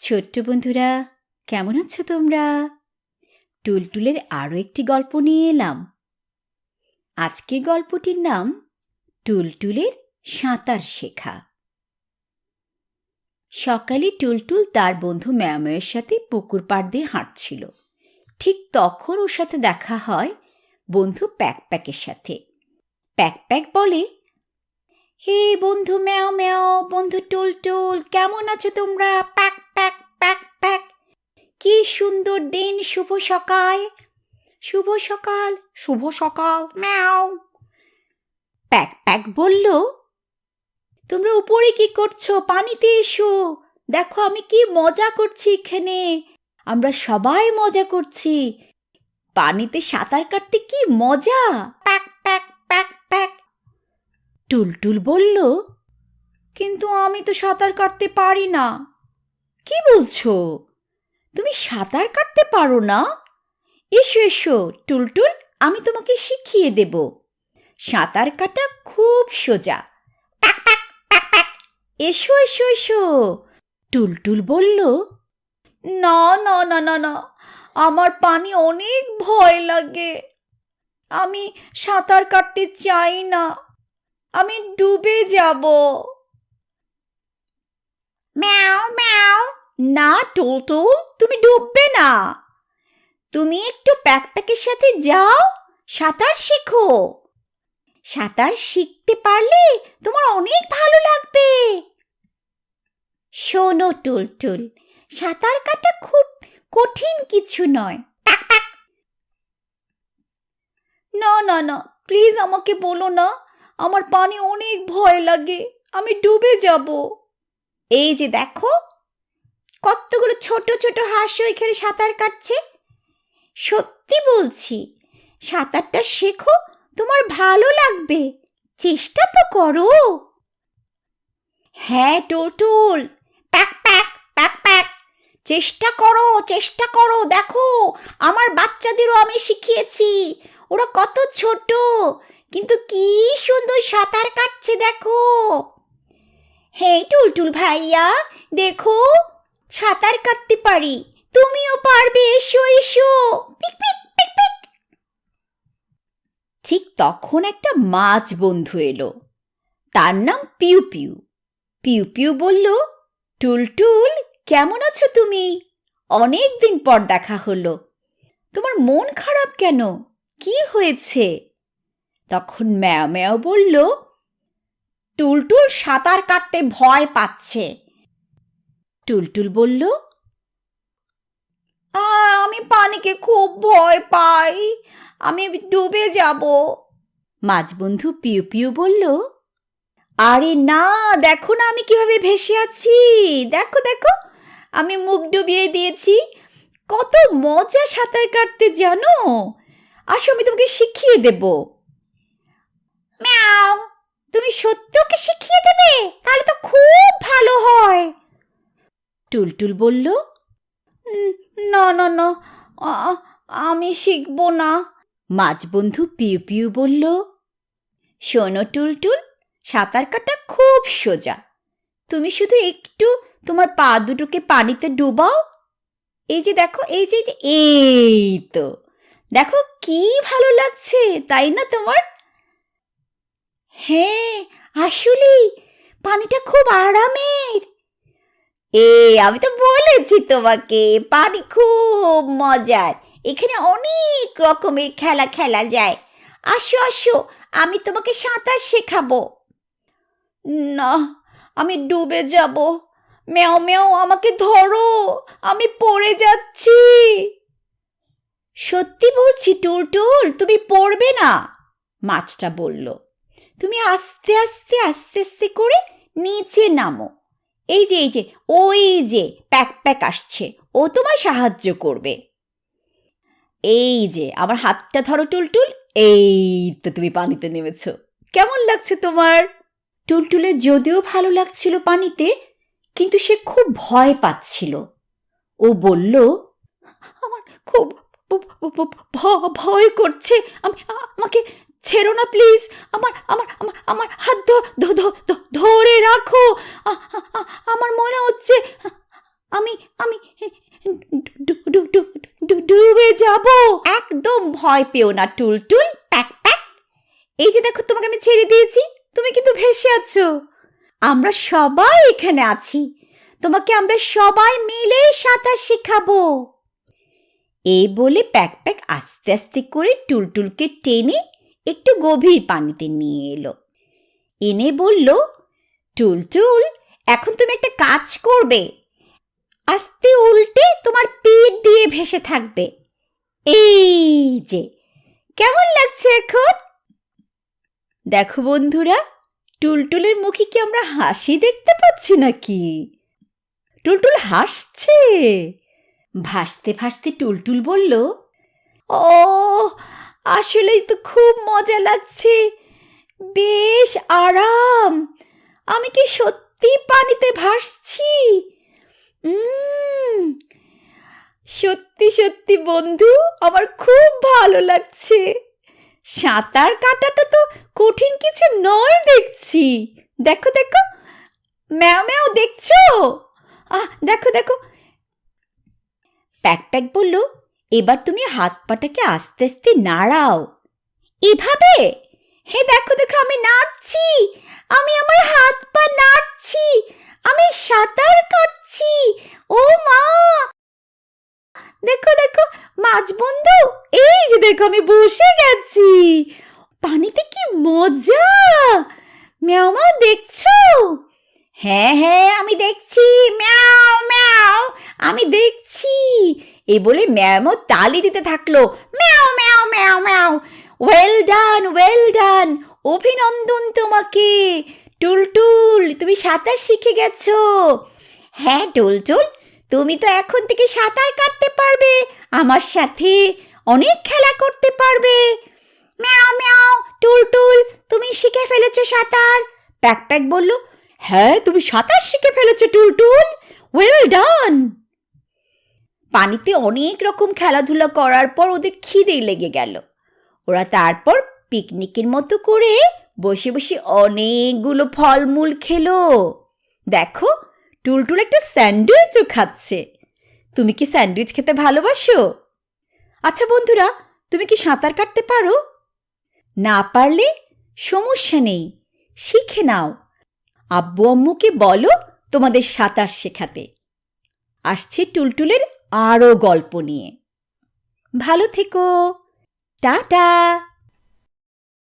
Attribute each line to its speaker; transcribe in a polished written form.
Speaker 1: ছোট্ট বন্ধুরা, কেমন আছো তোমরা? টুলটুলের আরও একটি গল্প নিয়ে এলাম। আজকের গল্পটির নাম টুলটুলের সাঁতার শেখা। সকালে টুলটুল তার বন্ধু ম্যাময়ের সাথে পুকুর পাড় দিয়ে হাঁটছিল। ঠিক তখন ওর সাথে দেখা হয় বন্ধু প্যাকপ্যাকের সাথে। প্যাকপ্যাক বলে, হে বন্ধু ম্যাও ম্যাও, বন্ধু টুলটুল, কেমন আছো তোমরা? Pack pack pack pack. কি সুন্দর দিন, শুভ সকাল। শুভ সকাল, শুভ সকাল, ম্যাও। প্যাক প্যাক বলল, তোমরা উপরে কি করছো? পানিতে এসো, দেখো আমি কি মজা করছি এখানে। আমরা সবাই মজা করছি, পানিতে সাঁতার কাটতে কি মজা। Pack pack pack pack. Tultul বলল, কিন্তু আমি তো সাঁতার কাটতে পারি না। কি বলছো? তুমি সাঁতার কাটতে পারো না? এসো এসো টুলটুল, আমি তোমাকে শিখিয়ে দেব। সাঁতার কাটা খুব সোজা। Pack pack pack pack. এসো এসো এসো। টুলটুল বলল, না না না না না, আমার পানি অনেক ভয় লাগে। আমি সাঁতার কাটতে চাই না, আমি ডুবে যাব। ম্যাও ম্যাও। না টুলটুল, তুমি ডুববে না। তুমি একটু প্যাকপ্যাকের সাথে যাও, সাঁতার শেখো। সাঁতার শিখতে পারলে তোমার অনেক ভালো লাগবে। শোনো টুলটুল, সাঁতার কাটা খুব কঠিন কিছু নয়। না না না, প্লিজ আমাকে বলো না, আমার পানি অনেক ভয় লাগে, আমি ডুবে যাব। এই যে দেখো, কতগুলো ছোট ছোট হাঁস এখানে সাঁতার কাটছে। সত্যি বলছি, সাঁতারটা শেখো, তোমার ভালো লাগবে। চেষ্টা তো করো। হ্যাঁ Tultul, pack pack pack pack. চেষ্টা করো, দেখো আমার বাচ্চাদেরও আমি শিখিয়েছি। ওরা কত ছোট, কিন্তু কি সুন্দর সাঁতার কাটছে দেখো। হে টুলটুল ভাইয়া, দেখো সাঁতার কাটতে পারি, তুমিও পারবে, এসো এসো। পিক পিক পিক পিক। ঠিক তখন একটা মাছ বন্ধু এলো, তার নাম পিউ পিউ। পিউ পিউ বলল, টুলটুল কেমন আছো তুমি? অনেক দিন পর দেখা হলো, তোমার মন খারাপ কেন? কি হয়েছে? তখন ম্যাও ম্যাও বলল, টুলটুল সাঁতার কাটতে ভয় পাচ্ছে। টুলটুল বলল, আমি পানিকে খুব ভয় পাই, আমি ডুবে যাব। মাছ বন্ধু পিউ পিউ বলল, আরে না, দেখো না আমি কিভাবে ভেসে আছি, দেখো দেখো, আমি মুখ ডুবিয়ে দিয়েছি। কত মজা সাঁতার কাটতে জানো, আসো আমি তোমাকে শিখিয়ে দেব। ম্যাও, তুমি সত্যি ওকে শিখিয়ে দেবে? তাহলে তো খুব ভালো হয়। টুলটুল বলল, না না না, আমি শিখবো না। মাছ বন্ধু পিউ পিউ বলল, শোনো টুলটুল, সাঁতার কাটা খুব সোজা। তুমি শুধু একটু তোমার পা দুটোকে পানিতে ডুবাও। এই যে দেখো, এই যে এই তো দেখো, কি ভালো লাগছে তাই না তোমার? হ্যাঁ আসলেই পানিটা খুব আরামের। আমি তো বলেছি তোমাকে, পানি খুব মজার, এখানে অনেক রকমের খেলা খেলা যায়। আসো আসো, আমি তোমাকে সাঁতার শেখাবো। না, আমি ডুবে যাব। ম্যাও ম্যাও, আমাকে ধরো, আমি পড়ে যাচ্ছি। সত্যি বলছি টুলটুল, তুমি পড়বে না, মাছটা বলল। তুমি আস্তে আস্তে আস্তে আস্তে করে নিচে নামো। এই যে ওই যে প্যাকপ্যাক আসছে, ও তোমায় সাহায্য করবে। এই যে আমার হাতটা ধরো টুলটুল, এই তো তুমি পানিতে নেমেছ। কেমন লাগছে তোমার? টুলটুলের যদিও ভালো লাগছিল পানিতে, কিন্তু সে খুব ভয় পাচ্ছিল। ও বলল, আমার খুব ভয় করছে, আমাকে ছেড়ো না প্লিজ, আমার আমার আমার আমার হাত ধরে রাখো। আমার মনে হচ্ছে আমি আমি ডুবে যাব। একদম ভয় পেও না টুলটুল, প্যাক প্যাক। এই যে দেখো, তোমাকে আমি ছেড়ে দিয়েছি, তুমি কিন্তু ভেসে আছো। আমরা সবাই এখানে আছি, তোমাকে আমরা সবাই মিলে সাঁতার শেখাবো। এই বলে প্যাক প্যাক আস্তে আস্তে করে টুলটুলকে টেনে একটু গভীর পানিতে নিয়ে এলো। এনে বলল, টুলটুল, এখন তুমি একটা কাজ করবে, আস্তে উল্টে তোমার পিঠ দিয়ে ভেসে থাকবে। এই যে, কেমন লাগছে এখন? দেখো বন্ধুরা, টুলটুলের মুখে কি আমরা হাসি দেখতে পাচ্ছি নাকি? টুলটুল হাসছে। ভাসতে ভাসতে টুলটুল বলল, ও আসলেই তো খুব মজা লাগছে, বেশ আরাম। আমি কি সত্যি পানিতে ভাসছি? সত্যি সত্যি বন্ধু, আমার খুব ভালো লাগছে। সাঁতার কাটাটা তো কঠিন কিছু নয় দেখছি। দেখো দেখো, ম্যাও ম্যাও, দেখছো? দেখো দেখো। প্যাক প্যাক বলল, এবার তুমি হাত পাটাকে আস্তে আস্তে নাড়াও। এভাবে? হে দেখো দেখো, আমি নাড়ছি, আমি আমার হাত পা নাড়ছি, আমি সাঁতার কাটছি। ও মা, দেখো দেখো মাছ বন্ধু, এই যে দেখো আমি বসে গেছি। পানিতে কি মজা! ম্যাও ম্যাও, দেখছো? হ্যাঁ হ্যাঁ, আমি দেখছি, ম্যাও ম্যাও, আমি দেখছি। এই বলে ম্যাও তালি দিতে থাকলো, ম্যাও ম্যাও ম্যাও ম্যাও। ওয়েল ডান, ওয়েল ডান, অভিনন্দন তোমাকে টুলটুল, তুমি সাঁতার শিখে গেছো। হ্যাঁ টুলটুল, তুমি তো এখন থেকে সাঁতার কাটতে পারবে, আমার সাথে অনেক খেলা করতে পারবে। ম্যাও ম্যাও, টুলটুল, তুমি শিখে ফেলেছো সাঁতার। প্যাক প্যাক বলল, হ্যাঁ তুমি সাঁতার শিখে ফেলেছো টুলটুল, ওয়েল ডান। পানিতে অনেক রকম খেলাধুলা করার পর ওদের খিদে লেগে গেল। ওরা তারপর পিকনিকের মতো করে বসে বসে অনেকগুলো ফলমূল খেলো। দেখো, টুলটুল একটা স্যান্ডউইচও খাচ্ছে। তুমি কি স্যান্ডউইচ খেতে ভালোবাসো? আচ্ছা বন্ধুরা, তুমি কি সাঁতার কাটতে পারো? না পারলে সমস্যা নেই, শিখে নাও। আব্বু আম্মুকে বলো তোমাদের সাঁতার শেখাতে। আসছে টুলটুলের আরও গল্প নিয়ে। ভালো থেকো, টাটা।